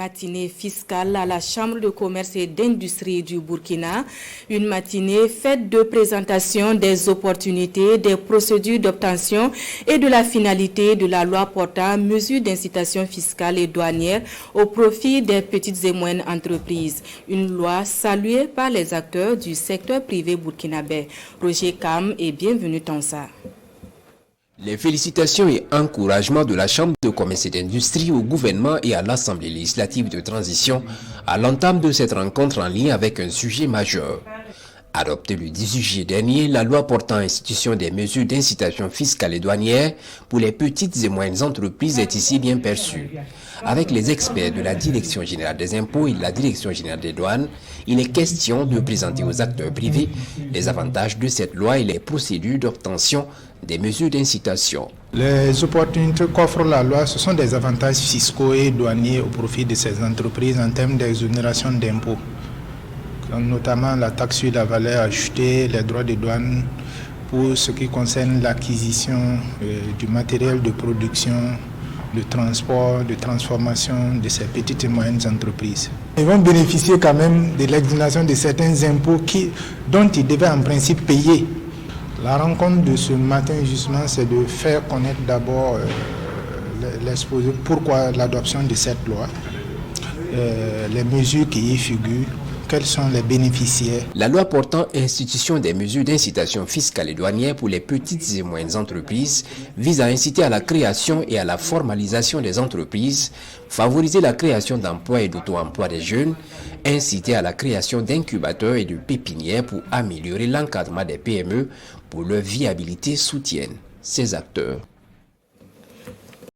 Matinée fiscale à la Chambre de commerce et d'industrie du Burkina, une matinée faite de présentation des opportunités, des procédures d'obtention et de la finalité de la loi portant mesures d'incitation fiscale et douanière au profit des petites et moyennes entreprises. Une loi saluée par les acteurs du secteur privé burkinabé. Roger Kam et bienvenue Tansa. Les félicitations et encouragements de la Chambre de commerce et d'industrie au gouvernement et à l'Assemblée législative de transition à l'entame de cette rencontre en lien avec un sujet majeur. Adoptée le 18 juillet dernier, la loi portant institution des mesures d'incitation fiscale et douanière pour les petites et moyennes entreprises est ici bien perçue. Avec les experts de la Direction générale des impôts et de la Direction générale des douanes, il est question de présenter aux acteurs privés les avantages de cette loi et les procédures d'obtention des mesures d'incitation. Les opportunités qu'offre la loi, ce sont des avantages fiscaux et douaniers au profit de ces entreprises en termes d'exonération d'impôts, notamment la taxe sur la valeur ajoutée, les droits de douane pour ce qui concerne l'acquisition du matériel de production, de transport, de transformation de ces petites et moyennes entreprises. Ils vont bénéficier quand même de l'exonération de certains impôts dont ils devaient en principe payer. La rencontre de ce matin, justement, c'est de faire connaître d'abord l'exposé, pourquoi l'adoption de cette loi, les mesures qui y figurent, quels sont les bénéficiaires. La loi portant institution des mesures d'incitation fiscale et douanière pour les petites et moyennes entreprises vise à inciter à la création et à la formalisation des entreprises, favoriser la création d'emplois et d'auto-emploi des jeunes, inciter à la création d'incubateurs et de pépinières pour améliorer l'encadrement des PME pour leur viabilité soutiennent ces acteurs.